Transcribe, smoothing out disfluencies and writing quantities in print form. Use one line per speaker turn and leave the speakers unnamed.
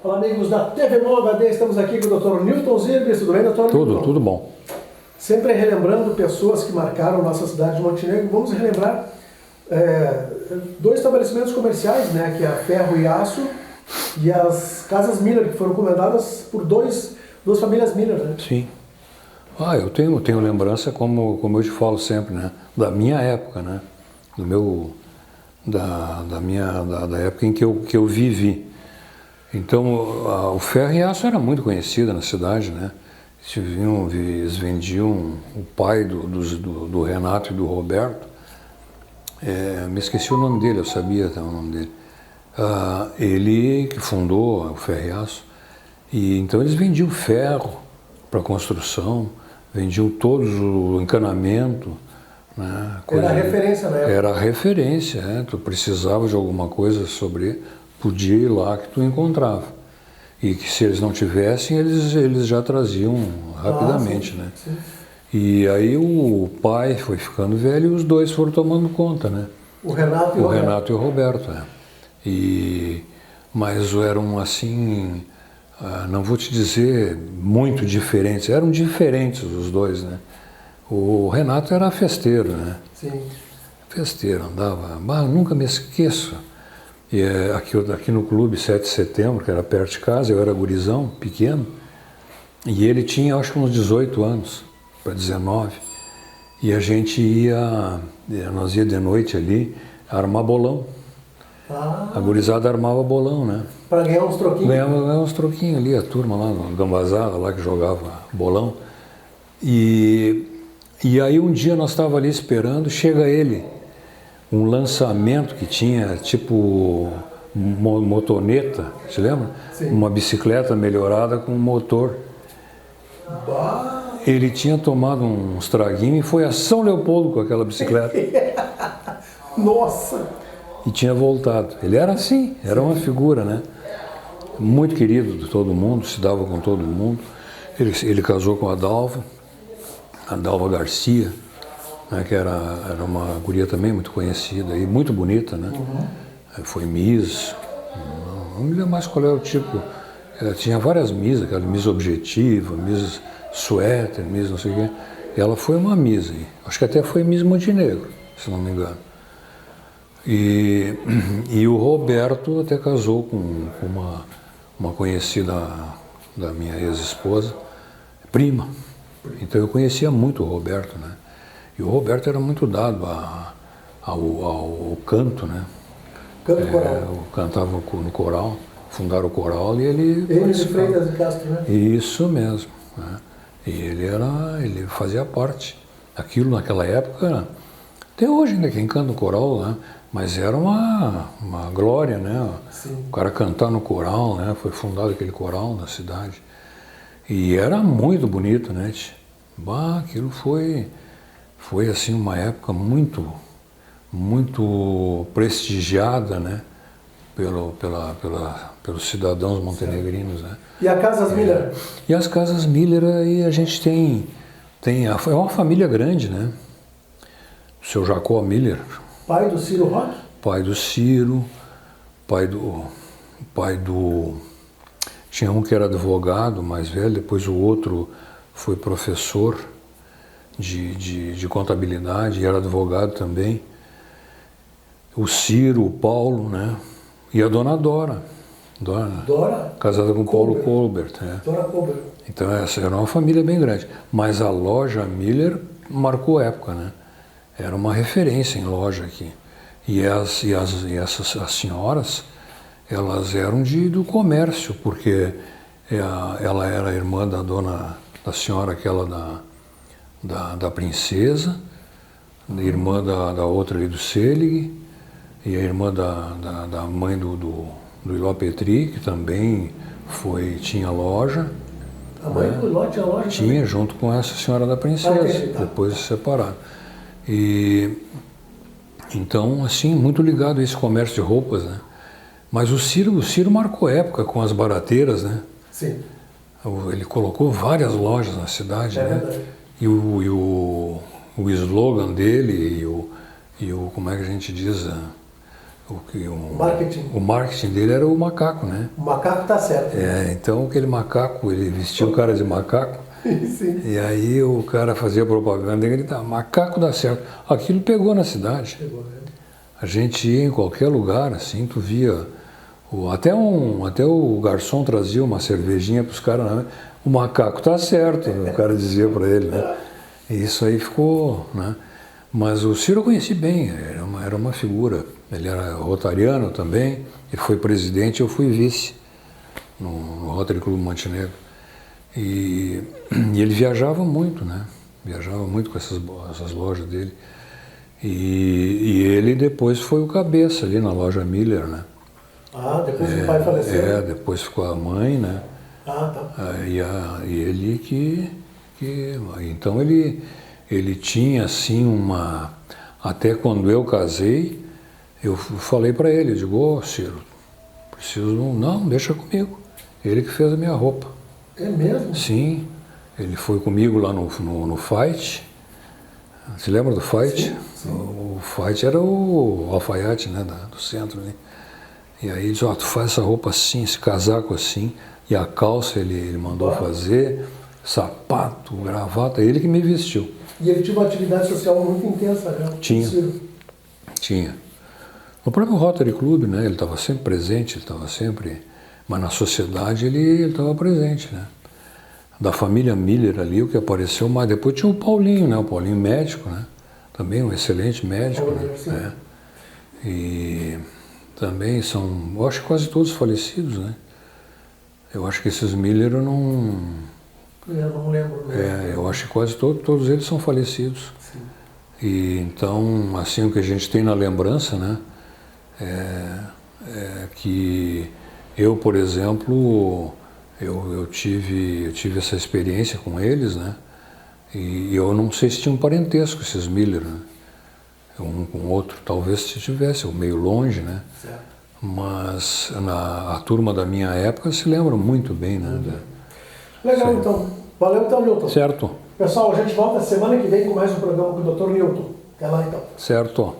Olá, amigos da TV Mol HD, estamos aqui com o Dr. Newton Zirbis. Tudo bem, doutor?
Tudo bom.
Sempre relembrando pessoas que marcaram nossa cidade de Montenegro, vamos relembrar dois estabelecimentos comerciais, né, que é a Ferro e Aço e as Casas Miller, que foram comandadas por duas famílias Miller, né?
Sim. Eu tenho lembrança, como eu te falo sempre, né, da minha época, né, da época em que eu vivi. Então, o Ferro e Aço era muito conhecida na cidade, né? Eles vendiam o pai do Renato e do Roberto. Me esqueci o nome dele, eu sabia até o nome dele. Ele que fundou o Ferro e Aço. E então eles vendiam ferro para construção, vendiam todos o encanamento. Né?
Era a referência na época.
Era a referência, tu precisava de alguma coisa sobre, podia ir lá que tu encontrava. E que se eles não tivessem, eles já traziam rapidamente, né?
Sim.
E aí o pai foi ficando velho e os dois foram tomando conta, né?
O Renato
e o Roberto, Mas eram assim, não vou te dizer muito diferentes, eram diferentes os dois, né? O Renato era festeiro, né?
Sim.
Festeiro, andava, nunca me esqueço. E aqui no clube 7 de setembro, que era perto de casa, eu era gurizão, pequeno, e ele tinha, acho que uns 18 anos, para 19, e a gente nós ia de noite ali, armar bolão. A gurizada armava bolão, né?
Para ganhar uns troquinhos?
Ganhava uns troquinhos ali, a turma lá, no gambazada, lá que jogava bolão. E aí um dia nós estávamos ali esperando, chega ele, um lançamento que tinha tipo motoneta, se lembra?
Sim.
Uma bicicleta melhorada com motor. Ele tinha tomado uns traguinhos e foi a São Leopoldo com aquela bicicleta.
Nossa!
E tinha voltado. Ele era assim, era uma figura, né? Muito querido de todo mundo, se dava com todo mundo. Ele casou com a Dalva Garcia, né, que era uma guria também muito conhecida e muito bonita, né? Foi Miss, não me lembro mais qual era o tipo. Ela tinha várias Miss, aquela Miss Objetiva, Miss Suéter, Miss não sei o quê. Ela foi uma Miss, acho que até foi Miss Montenegro, se não me engano. E o Roberto até casou com uma conhecida da minha ex-esposa, prima. Então eu conhecia muito o Roberto, né? E o Roberto era muito dado ao canto, né?
Canto coral.
Cantava no coral, fundaram o coral e ele
de Freitas de Castro, né?
Isso mesmo, né? E ele fazia parte. Aquilo naquela época, até hoje ainda quem canta no coral, né? Mas era uma glória, né?
Sim.
O cara cantar no coral, né? Foi fundado aquele coral na cidade. E era muito bonito, né? Aquilo foi assim uma época muito prestigiada, né? Pelos cidadãos montenegrinos, né?
E a Casas Miller?
E as Casas Miller aí a gente tem é uma família grande, né? O seu Jacó Miller.
Pai do Ciro Roque?
Pai do Ciro, tinha um que era advogado, mais velho, depois o outro foi professor de contabilidade e era advogado também. O Ciro, o Paulo, né? E a dona Dora.
Dora?
Casada com Paulo Colbert.
Dora Colbert.
Então essa era uma família bem grande. Mas a loja Miller marcou época, né? Era uma referência em loja aqui. E essas senhoras, elas eram do comércio, porque ela era irmã da senhora aquela da princesa, irmã da outra ali do Selig, e a irmã da mãe do Iló Petri, que também tinha loja.
A mãe do Iló tinha loja?
Tinha, também? Junto com essa senhora da princesa, depois se separaram. E então, assim, muito ligado a esse comércio de roupas, né? Mas o Ciro marcou época com as barateiras, né?
Sim.
Ele colocou várias lojas na cidade, né?
Verdade.
E o slogan dele e o como é que a gente diz,
Marketing.
O marketing dele era o macaco, né?
O macaco tá certo.
Então aquele macaco, ele vestia o cara de macaco.
Sim.
E aí o cara fazia propaganda e gritava, macaco dá certo. Aquilo pegou na cidade.
Pegou, né?
A gente ia em qualquer lugar, assim, tu via. Até o garçom trazia uma cervejinha para os caras, né? O macaco tá certo, o cara dizia para ele, né? E isso aí ficou, né? Mas o Ciro eu conheci bem, era uma figura. Ele era rotariano também, ele foi presidente, eu fui vice no Rotary Clube Montenegro. E ele viajava muito, né? Viajava muito com essas lojas dele. E ele depois foi o cabeça ali na loja Miller, né?
Ah, depois o pai faleceu?
Depois ficou a mãe, né?
Ah, tá.
E ele então ele tinha assim até quando eu casei, eu falei para ele, eu digo, Ciro, preciso, não, deixa comigo. Ele que fez a minha roupa.
É mesmo?
Sim, ele foi comigo lá no Fight. Você lembra do Fight?
Sim, sim.
O Fight era o alfaiate, né, do centro, né? E aí ele disse, tu faz essa roupa assim, esse casaco assim, e a calça ele mandou fazer, sapato, gravata, ele que me vestiu.
E ele tinha uma atividade social muito intensa, né?
Tinha. No próprio Rotary Club, né, ele estava sempre presente, mas na sociedade ele estava presente, né? Da família Miller ali, o que apareceu, mas depois tinha o Paulinho, né? O Paulinho médico, né? Também um excelente médico, né? E também eu acho que quase todos falecidos, né? Eu acho que esses Miller eu
não lembro.
Eu acho que quase todos eles são falecidos.
Sim.
E então, assim, o que a gente tem na lembrança, né? Que eu, por exemplo, eu tive essa experiência com eles, né? E eu não sei se tinha um parentesco esses Miller, né? Um com o outro, talvez se tivesse, ou meio longe, né?
Certo.
Mas a turma da minha época se lembra muito bem, né?
Legal, então. Valeu então, Newton.
Certo.
Pessoal, a gente volta semana que vem com mais um programa com o Dr. Newton. Até lá então.
Certo.